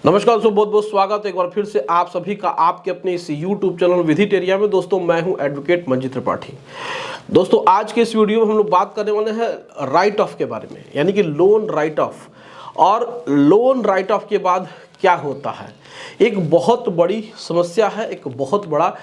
नमस्कार दोस्तों, बहुत बहुत स्वागत है एक बार फिर से आप सभी का आपके अपने इस YouTube चैनल विधिटेरिया में। दोस्तों मैं हूं एडवोकेट मंजीत त्रिपाठी। दोस्तों आज के इस वीडियो में हम लोग बात करने वाले हैं राइट ऑफ के बारे में, यानी कि लोन राइट ऑफ। और लोन राइट ऑफ के बाद क्या होता है, एक बहुत बड़ी समस्या है, एक बहुत बड़ा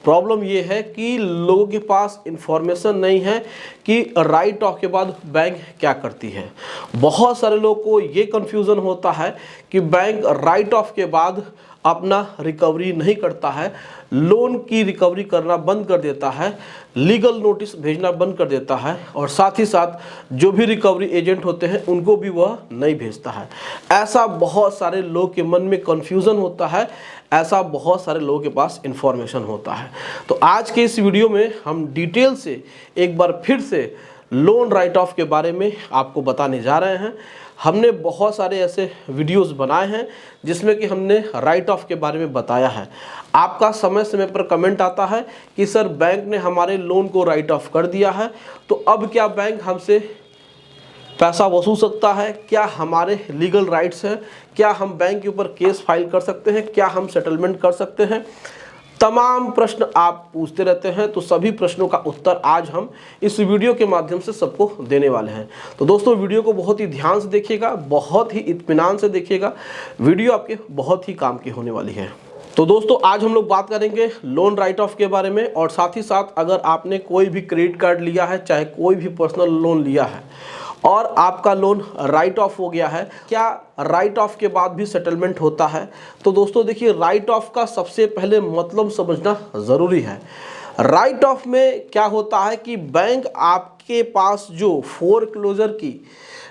प्रॉब्लम ये है कि लोगों के पास इंफॉर्मेशन नहीं है कि राइट ऑफ के बाद बैंक क्या करती है। बहुत सारे लोगों को ये कन्फ्यूज़न होता है कि बैंक राइट ऑफ के बाद अपना रिकवरी नहीं करता है, लोन की रिकवरी करना बंद कर देता है, लीगल नोटिस भेजना बंद कर देता है, और साथ ही साथ जो भी रिकवरी एजेंट होते हैं उनको भी वह नहीं भेजता है। ऐसा बहुत सारे लोगों के मन में कन्फ्यूज़न होता है, ऐसा बहुत सारे लोगों के पास इंफॉर्मेशन होता है। तो आज के इस वीडियो में हम डिटेल से एक बार फिर से लोन राइट ऑफ के बारे में आपको बताने जा रहे हैं। हमने बहुत सारे ऐसे वीडियोस बनाए हैं जिसमें कि हमने राइट ऑफ के बारे में बताया है। आपका समय समय पर कमेंट आता है कि सर बैंक ने हमारे लोन को राइट ऑफ कर दिया है, तो अब क्या बैंक हमसे पैसा वसूल सकता है, क्या हमारे लीगल राइट्स हैं, क्या हम बैंक के ऊपर केस फाइल कर सकते हैं, क्या हम सेटलमेंट कर सकते हैं। तमाम प्रश्न आप पूछते रहते हैं, तो सभी प्रश्नों का उत्तर आज हम इस वीडियो के माध्यम से सबको देने वाले हैं। तो दोस्तों वीडियो को बहुत ही ध्यान से देखिएगा, बहुत ही इत्मीनान से देखिएगा, वीडियो आपके बहुत ही काम की होने वाली है। तो दोस्तों आज हम लोग बात करेंगे लोन राइट ऑफ के बारे में, और साथ ही साथ अगर आपने कोई भी क्रेडिट कार्ड लिया है, चाहे कोई भी पर्सनल लोन लिया है और आपका लोन राइट ऑफ हो गया है, क्या राइट ऑफ के बाद भी सेटलमेंट होता है। तो दोस्तों देखिए, राइट ऑफ का सबसे पहले मतलब समझना ज़रूरी है। राइट ऑफ में क्या होता है कि बैंक आपके पास जो फोरक्लोजर की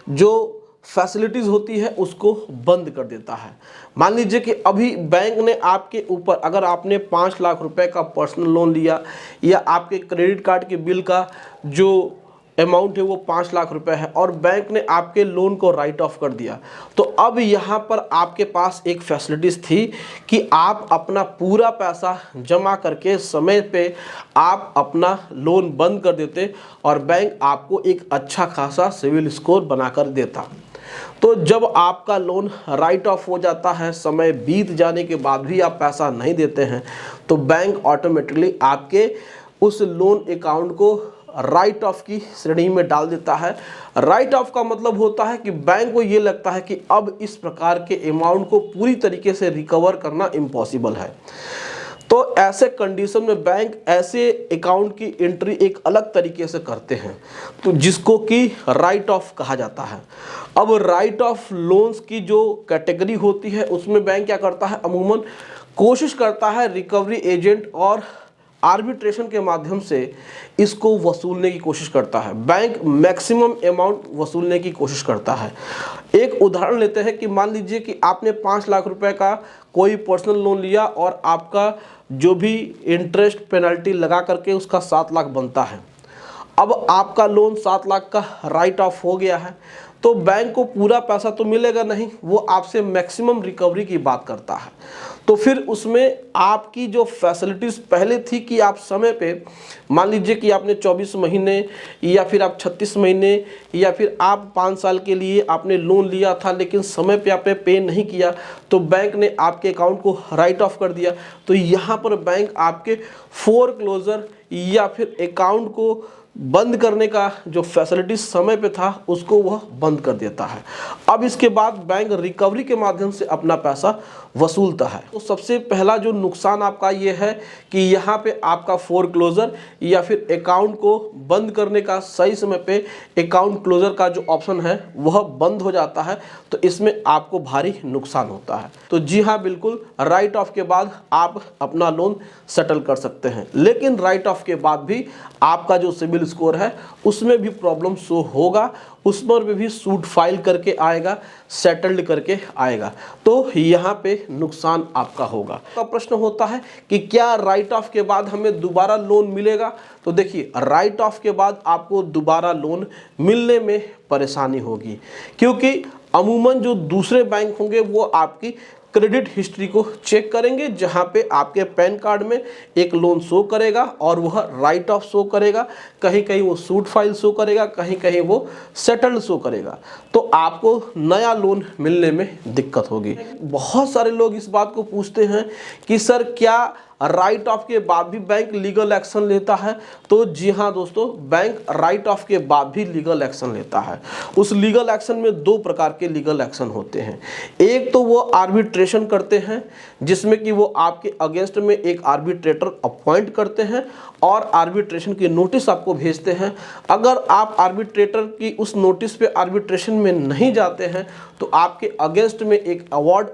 जो फैसिलिटीज़ होती है उसको बंद कर देता है। मान लीजिए कि अभी बैंक ने आपके ऊपर, अगर आपने 5 लाख रुपए का पर्सनल लोन लिया या आपके क्रेडिट कार्ड के बिल का जो अमाउंट है वो 5 लाख रुपए है, और बैंक ने आपके लोन को राइट ऑफ कर दिया, तो अब यहाँ पर आपके पास एक फैसिलिटीज़ थी कि आप अपना पूरा पैसा जमा करके समय पे आप अपना लोन बंद कर देते और बैंक आपको एक अच्छा खासा सिविल स्कोर बनाकर देता। तो जब आपका लोन राइट ऑफ हो जाता है, समय बीत जाने के बाद भी आप पैसा नहीं देते हैं, तो बैंक ऑटोमेटिकली आपके उस लोन अकाउंट को राइट ऑफ की श्रेणी में डाल देता है। राइट ऑफ का मतलब होता है कि बैंक को ये लगता है कि अब इस प्रकार के अमाउंट को पूरी तरीके से रिकवर करना इम्पॉसिबल है। तो ऐसे कंडीशन में बैंक ऐसे अकाउंट की एंट्री एक अलग तरीके से करते हैं, तो जिसको कि राइट ऑफ कहा जाता है। अब राइट ऑफ लोन्स की जो कैटेगरी होती है उसमें बैंक क्या करता है, अमूमन कोशिश करता है रिकवरी एजेंट और आर्बिट्रेशन के माध्यम से इसको वसूलने की कोशिश करता है। बैंक मैक्सिमम अमाउंट वसूलने की कोशिश करता है। एक उदाहरण लेते हैं कि मान लीजिए कि आपने 5 लाख रुपए का कोई पर्सनल लोन लिया और आपका जो भी इंटरेस्ट पेनल्टी लगा करके उसका 7 लाख बनता है। अब आपका लोन 7 लाख का राइट ऑफ हो गया है, तो बैंक को पूरा पैसा तो मिलेगा नहीं, वो आपसे मैक्सिमम रिकवरी की बात करता है। तो फिर उसमें आपकी जो फैसिलिटीज़ पहले थी कि आप समय पे, मान लीजिए कि आपने 24 महीने या फिर आप 36 महीने या फिर आप 5 साल के लिए आपने लोन लिया था लेकिन समय पे आपने पे नहीं किया, तो बैंक ने आपके अकाउंट को राइट ऑफ कर दिया। तो यहाँ पर बैंक आपके फोरक्लोजर या फिर अकाउंट को बंद करने का जो फैसिलिटी समय पे था उसको वह बंद कर देता है। अब इसके बाद बैंक रिकवरी के माध्यम से अपना पैसा वसूलता है। तो सबसे पहला जो नुकसान आपका ये है कि यहाँ पे आपका फोरक्लोजर या फिर अकाउंट को बंद करने का सही समय पे अकाउंट क्लोजर का जो ऑप्शन है वह बंद हो जाता है, तो इसमें आपको भारी नुकसान होता है। तो जी हाँ, बिल्कुल राइट ऑफ के बाद आप अपना लोन सेटल कर सकते हैं, लेकिन राइट ऑफ के बाद भी आपका जो सिविल स्कोर है उसमें भी प्रॉब्लम शो होगा, उस पर भी सूट फाइल करके आएगा, सेटल्ड करके आएगा, तो यहाँ पे नुकसान आपका होगा। तो प्रश्न होता है कि क्या राइट ऑफ के बाद हमें दोबारा लोन मिलेगा। तो देखिए, राइट ऑफ के बाद आपको दोबारा लोन मिलने में परेशानी होगी, क्योंकि अमूमन जो दूसरे बैंक होंगे वो आपकी क्रेडिट हिस्ट्री को चेक करेंगे, जहां पे आपके पैन कार्ड में एक लोन शो करेगा और वह राइट ऑफ शो करेगा, कहीं कहीं वो सूट फाइल शो करेगा, कहीं कहीं वो सेटल्ड शो करेगा, तो आपको नया लोन मिलने में दिक्कत होगी। बहुत सारे लोग इस बात को पूछते हैं कि सर क्या राइट ऑफ के बाद भी बैंक लीगल एक्शन लेता है? तो जी हाँ दोस्तों, बैंक राइट ऑफ के बाद भी लीगल एक्शन लेता है। उस लीगल एक्शन में दो प्रकार के लीगल एक्शन होते हैं। एक तो वो आर्बिट्रेशन करते हैं, जिसमें कि वो आपके अगेंस्ट में एक आर्बिट्रेटर अपॉइंट करते हैं और आर्बिट्रेशन की नोटिस आपको भेजते हैं। अगर आप आर्बिट्रेटर की उस नोटिस पे आर्बिट्रेशन में नहीं जाते हैं तो आपके अगेंस्ट में एक अवार्ड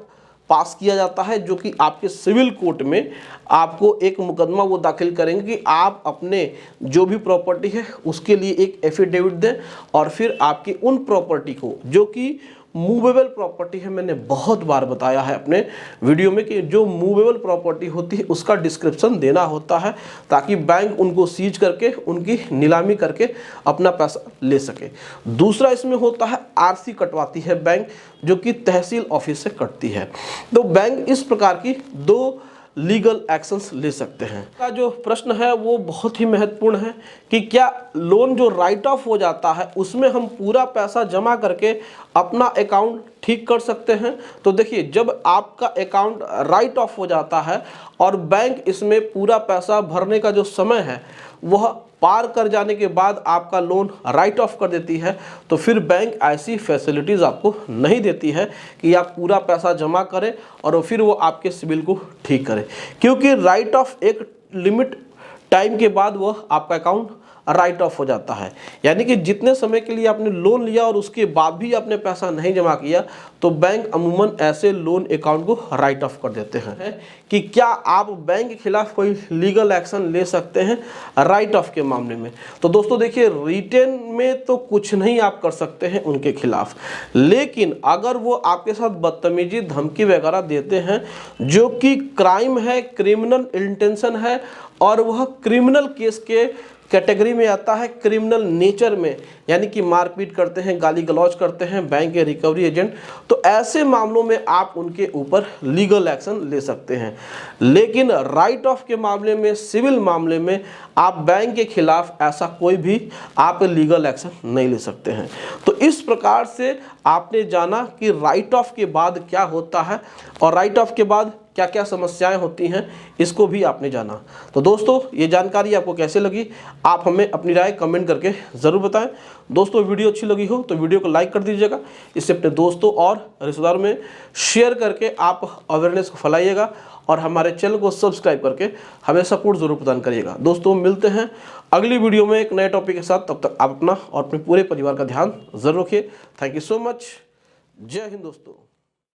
पास किया जाता है, जो कि आपके सिविल कोर्ट में आपको एक मुकदमा वो दाखिल करेंगे कि आप अपने जो भी प्रॉपर्टी है उसके लिए एक एफिडेविट दें, और फिर आपकी उन प्रॉपर्टी को जो कि मूवेबल प्रॉपर्टी है, मैंने बहुत बार बताया है अपने वीडियो में कि जो मूवेबल प्रॉपर्टी होती है उसका डिस्क्रिप्शन देना होता है, ताकि बैंक उनको सीज करके उनकी नीलामी करके अपना पैसा ले सके। दूसरा इसमें होता है आरसी कटवाती है बैंक, जो कि तहसील ऑफिस से कटती है। तो बैंक इस प्रकार की दो लीगल एक्शंस ले सकते हैं। का जो प्रश्न है वो बहुत ही महत्वपूर्ण है कि क्या लोन जो राइट ऑफ हो जाता है उसमें हम पूरा पैसा जमा करके अपना अकाउंट ठीक कर सकते हैं? तो देखिए, जब आपका अकाउंट राइट ऑफ हो जाता है और बैंक इसमें पूरा पैसा भरने का जो समय है वह पार कर जाने के बाद आपका लोन राइट ऑफ कर देती है, तो फिर बैंक ऐसी फैसिलिटीज़ आपको नहीं देती है कि आप पूरा पैसा जमा करें और फिर वो आपके सिबिल को ठीक करे, क्योंकि राइट ऑफ एक लिमिट टाइम के बाद वह आपका अकाउंट राइट ऑफ हो जाता है। यानी कि जितने समय के लिए आपने लोन लिया और उसके बाद भी आपने पैसा नहीं जमा किया, तो बैंक अमूमन ऐसे लोन अकाउंट को राइट ऑफ कर देते हैं। कि क्या आप बैंक के खिलाफ कोई लीगल एक्शन ले सकते हैं राइट ऑफ के मामले में? तो दोस्तों देखिए, रिटेन में तो कुछ नहीं आप कर सकते हैं उनके खिलाफ, लेकिन अगर वो आपके साथ बदतमीजी धमकी वगैरह देते हैं जो कि क्राइम है, क्रिमिनल इंटेंशन है, और वह क्रिमिनल केस के कैटेगरी में आता है, क्रिमिनल नेचर में, यानी कि मारपीट करते हैं, गाली गलौज करते हैं बैंक के रिकवरी एजेंट, तो ऐसे मामलों में आप उनके ऊपर लीगल एक्शन ले सकते हैं। लेकिन राइट ऑफ के मामले में, सिविल मामले में आप बैंक के खिलाफ ऐसा कोई भी आप लीगल एक्शन नहीं ले सकते हैं। तो इस प्रकार से आपने जाना कि राइट ऑफ के बाद क्या होता है और राइट ऑफ के बाद क्या क्या समस्याएं होती हैं, इसको भी आपने जाना। तो दोस्तों, ये जानकारी आपको कैसे लगी आप हमें अपनी राय कमेंट करके ज़रूर बताएं। दोस्तों, वीडियो अच्छी लगी हो तो वीडियो को लाइक कर दीजिएगा, इससे अपने दोस्तों और रिश्तेदारों में शेयर करके आप अवेयरनेस को फैलाइएगा, और हमारे चैनल को सब्सक्राइब करके हमें सपोर्ट ज़रूर प्रदान करिएगा। दोस्तों, मिलते हैं अगली वीडियो में एक नए टॉपिक के साथ। तब तक आप अपना और अपने पूरे परिवार का ध्यान ज़रूर रखिए। Thank you so much. जय हिंद दोस्तों।